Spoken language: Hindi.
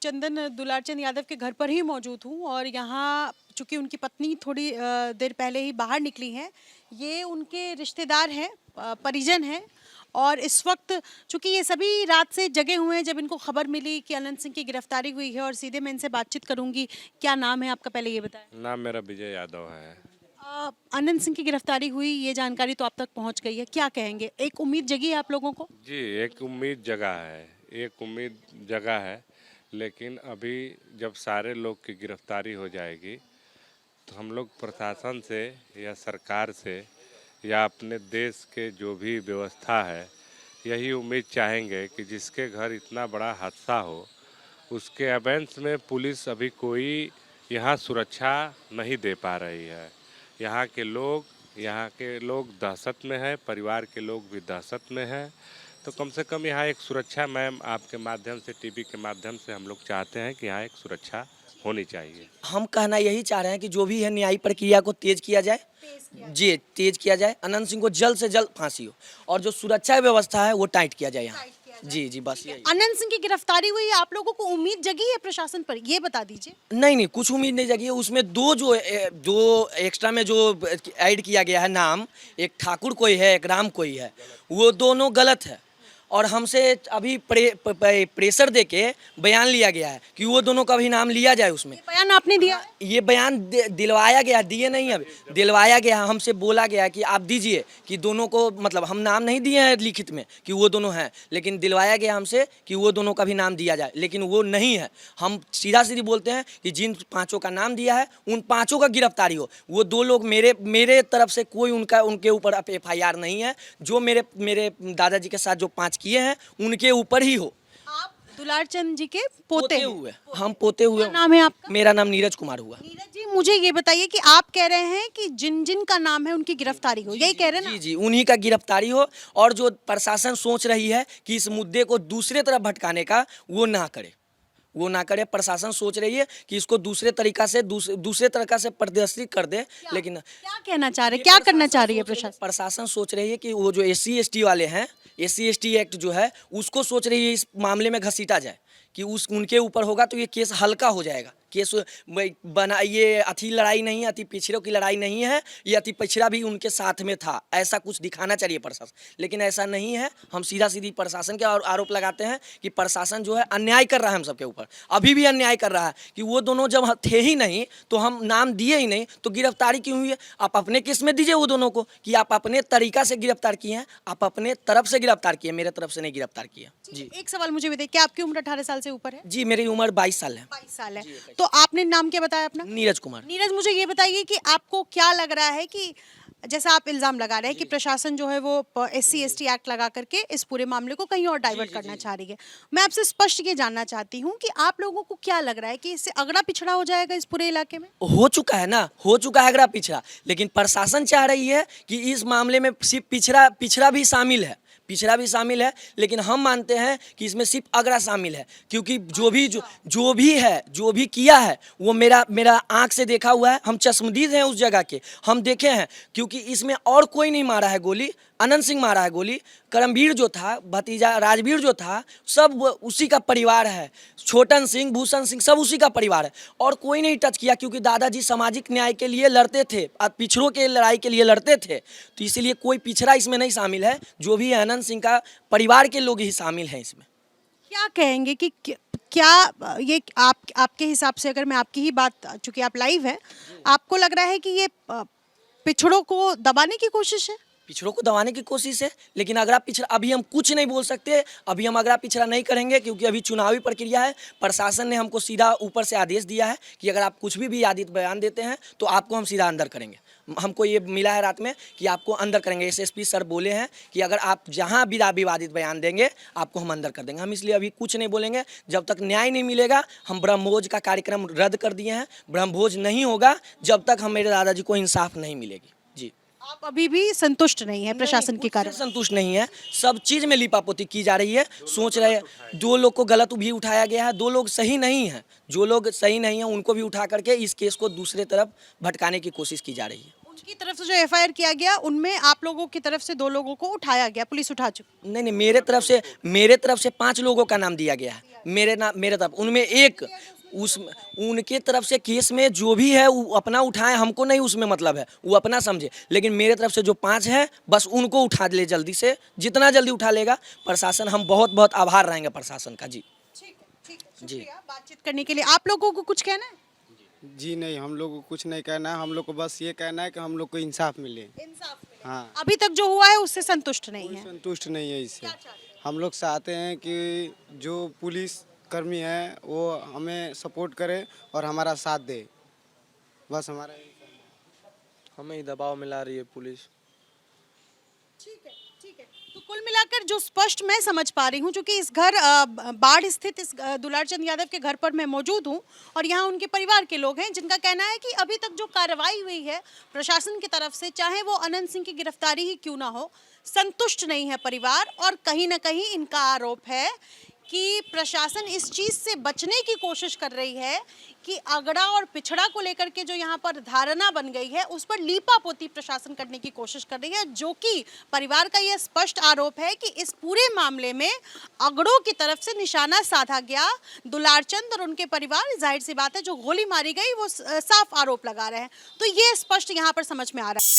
चंदन दुलारचंद यादव के घर पर ही मौजूद हूँ और यहाँ चूंकि उनकी पत्नी थोड़ी देर पहले ही बाहर निकली हैं, ये उनके रिश्तेदार हैं, परिजन हैं। और इस वक्त चूंकि ये सभी रात से जगे हुए हैं जब इनको खबर मिली कि अनंत सिंह की गिरफ्तारी हुई है, और सीधे मैं इनसे बातचीत करूंगी। क्या नाम है आपका, पहले ये बताएं। नाम मेरा विजय यादव है। अनंत सिंह की गिरफ्तारी हुई, ये जानकारी तो आप तक पहुंच गई है, क्या कहेंगे? एक उम्मीद जगी है आप लोगों को? जी, एक उम्मीद जगा है, एक उम्मीद जगा है। लेकिन अभी जब सारे लोग की गिरफ्तारी हो जाएगी तो हम लोग प्रशासन से या सरकार से या अपने देश के जो भी व्यवस्था है, यही उम्मीद चाहेंगे कि जिसके घर इतना बड़ा हादसा हो उसके अगेंस्ट में पुलिस अभी कोई यहाँ सुरक्षा नहीं दे पा रही है। यहाँ के लोग दहशत में है, परिवार के लोग भी दहशत में हैं। तो कम से कम यहाँ एक सुरक्षा, मैम आपके माध्यम से, टीवी के माध्यम से हम लोग चाहते हैं कि यहाँ एक सुरक्षा होनी चाहिए। हम कहना यही चाह रहे हैं कि जो भी है न्यायिक प्रक्रिया को तेज किया जाए, जी तेज किया जाए। अनंत सिंह को जल्द से जल्द फांसी हो और जो सुरक्षा व्यवस्था है वो टाइट किया जाए यहाँ। जी बस यही। अनंत सिंह की गिरफ्तारी हुई, आप लोगों को उम्मीद जगी है प्रशासन पर, ये बता दीजिए। नहीं, कुछ उम्मीद नहीं जगी है। उसमें दो एक्स्ट्रा में जो ऐड किया गया है नाम, एक ठाकुर कोई है, एक राम कोई है, वो दोनों गलत है। और हमसे अभी प्रेशर देके बयान लिया गया है कि वो दोनों का भी नाम लिया जाए उसमें। बयान आपने दिया? ये बयान दिलवाया गया, दिए नहीं, अभी दिलवाया गया। हमसे बोला गया कि आप दीजिए कि दोनों को, मतलब हम नाम नहीं दिए हैं लिखित में कि वो दोनों हैं, लेकिन दिलवाया गया हमसे कि वो दोनों का भी नाम दिया जाए, लेकिन वो नहीं है। हम सीधा सीधी बोलते हैं कि जिन पाँचों का नाम दिया है उन पाँचों का गिरफ्तारी हो। वो दो लोग मेरे तरफ से कोई उनके ऊपर FIR नहीं है। जो मेरे दादाजी के साथ जो 5 किए हैं उनके ऊपर ही हो। आप दुलारचंद जी के पोते हुए, हम पोते हुए। नाम है आपका? मेरा नाम नीरज कुमार हुआ। नीरज जी, मुझे ये बताइए कि आप कह रहे हैं कि जिन जिन का नाम है उनकी गिरफ्तारी हो, यही कह रहे हैं ना? जी, उन्हीं का गिरफ्तारी हो। और जो प्रशासन सोच रही है कि इस मुद्दे को दूसरे तरफ भटकाने का, वो ना करे। प्रशासन सोच रही है कि इसको दूसरे तरीका से प्रदर्शित कर दे। लेकिन क्या कहना चाह रहे, क्या करना चाह रही है प्रशासन? प्रशासन सोच रही है कि वो जो SC ST वाले हैं, SC ST एक्ट जो है उसको सोच रही है इस मामले में घसीटा जाए कि उनके ऊपर होगा तो ये केस हल्का हो जाएगा। केस ये अति लड़ाई नहीं है, अति पिछड़ों की लड़ाई नहीं है, ये अति पिछड़ा भी उनके साथ में था, ऐसा कुछ दिखाना चाहिए प्रशासन, लेकिन ऐसा नहीं है। हम सीधा सीधी प्रशासन के आरोप लगाते हैं कि प्रशासन जो है अन्याय कर रहा है हम सबके ऊपर, अभी भी अन्याय कर रहा है कि वो दोनों जब थे ही नहीं तो हम नाम दिए ही नहीं तो गिरफ्तारी क्यों हुई है? आप अपने केस में दीजिए वो दोनों को कि आप अपने तरीका से गिरफ्तार किए हैं, आप अपने तरफ से गिरफ्तार किए, मेरे तरफ से नहीं गिरफ्तार किए। जी, एक सवाल मुझे बताइए, क्या आपकी उम्र 18 साल से ऊपर है? जी मेरी उम्र 22 साल है। 22 साल है। तो आपने नाम क्या बताया अपना? नीरज कुमार। नीरज, मुझे ये बताइए कि आपको क्या लग रहा है कि जैसा आप इल्जाम लगा रहे हैं कि प्रशासन जो है वो SC ST एक्ट लगा करके इस पूरे मामले को कहीं और डाइवर्ट करना चाह रही है, मैं आपसे स्पष्ट ये जानना चाहती हूँ कि आप लोगों को क्या लग रहा है कि इससे अगड़ा पिछड़ा हो जाएगा इस पूरे इलाके में? हो चुका है ना, हो चुका है अगड़ा पिछड़ा, लेकिन प्रशासन चाह रही है कि इस मामले में सिर्फ पिछड़ा भी शामिल है, लेकिन हम मानते हैं कि इसमें सिर्फ अगड़ा शामिल है, क्योंकि जो भी किया है वो मेरा आंख से देखा हुआ है। हम चश्मदीद हैं उस जगह के, हम देखे हैं, क्योंकि इसमें और कोई नहीं मारा है गोली, अनंत सिंह मारा है गोली। करमवीर जो था, भतीजा राजवीर जो था, सब उसी का परिवार है। छोटन सिंह, भूषण सिंह, सब उसी का परिवार है, और कोई नहीं टच किया, क्योंकि दादाजी सामाजिक न्याय के लिए लड़ते थे, पिछड़ों के लड़ाई के लिए लड़ते थे, तो इसलिए कोई पिछड़ा इसमें नहीं शामिल है। जो भी है अनंत सिंह का परिवार के लोग ही शामिल हैं इसमें। क्या कहेंगे कि क्या ये आपके हिसाब से, अगर मैं आपकी ही बात, चूंकि आप लाइव है, आपको लग रहा है कि ये पिछड़ों को दबाने की कोशिश है? पिछड़ों को दबाने की कोशिश है, लेकिन अगड़ा पिछड़ा अभी हम कुछ नहीं बोल सकते। अभी हम अगड़ा पिछड़ा नहीं करेंगे, क्योंकि अभी चुनावी प्रक्रिया है। प्रशासन ने हमको सीधा ऊपर से आदेश दिया है कि अगर आप कुछ भी विवादित बयान देते हैं तो आपको हम सीधा अंदर करेंगे। हमको ये मिला है रात में कि आपको अंदर करेंगे। SSP सर बोले हैं कि अगर आप जहाँ विवादित बयान देंगे आपको हम अंदर कर देंगे। हम इसलिए अभी कुछ नहीं बोलेंगे, जब तक न्याय नहीं मिलेगा। हम ब्रह्मभोज का कार्यक्रम रद्द कर दिए हैं, ब्रह्मभोज नहीं होगा जब तक हम मेरे दादाजी को इंसाफ नहीं मिलेगी। जी, आप अभी भी संतुष्ट नहीं है प्रशासन की कार्रवाई? संतुष्ट नहीं है, सब चीज में लिपापोती की जा रही है। सोच रहे हैं, 2 लोग को गलत भी उठाया गया है, 2 लोग सही नहीं है, जो लोग सही नहीं है उनको भी उठा करके इस केस को दूसरे तरफ भटकाने की कोशिश की जा रही है। उनकी तरफ से जो एफआईआर किया गया उनमें आप लोगों की तरफ से 2 लोगों को उठाया गया, पुलिस उठा चुकी। नहीं नहीं, मेरे तरफ से 5 लोगों का नाम दिया गया है। मेरे तरफ उनमें एक उस उनके तरफ से केस में जो भी है वो अपना उठाए, हमको नहीं उसमें मतलब है, वो अपना समझे। लेकिन मेरे तरफ से जो 5 है बस उनको उठा ले जल्दी से, जितना जल्दी उठा लेगा प्रशासन, हम बहुत बहुत आभार रहेंगे प्रशासन का। जी ठीक है, शुक्रिया बातचीत करने के लिए। आप लोगों को कुछ कहना है? जी नहीं, हम लोग को कुछ नहीं कहना है। हम लोग को बस ये कहना है कि हम लोग को इंसाफ मिले। इंसाफ मिले। हाँ, अभी तक जो हुआ है उससे संतुष्ट नहीं है। संतुष्ट नहीं है इससे। हम लोग चाहते हैं कि जो पुलिस कर्मी है वो हमें सपोर्ट करे और हमारा साथ दे। बस हमारा हमें ही दबाव मिला रही है पुलिस। ठीक है। तो कुल मिलाकर जो स्पष्ट मैं समझ पा रही हूँ, क्योंकि इस घर बाढ़ स्थित इस दुलारचंद यादव के घर पर मैं मौजूद हूँ और यहाँ उनके परिवार के लोग हैं जिनका कहना है कि अभी तक जो कार्रवाई हुई है प्रशासन की तरफ से, चाहे वो अनंत सिंह की गिरफ्तारी ही क्यों ना हो, संतुष्ट नहीं है परिवार। और कहीं ना कहीं इनका आरोप है कि प्रशासन इस चीज़ से बचने की कोशिश कर रही है कि अगड़ा और पिछड़ा को लेकर के जो यहाँ पर धारणा बन गई है उस पर लीपापोती प्रशासन करने की कोशिश कर रही है, जो कि परिवार का यह स्पष्ट आरोप है कि इस पूरे मामले में अगड़ों की तरफ से निशाना साधा गया। दुलारचंद और उनके परिवार, जाहिर सी बात है, जो गोली मारी गई वो साफ आरोप लगा रहे हैं। तो ये स्पष्ट यहाँ पर समझ में आ रहा है।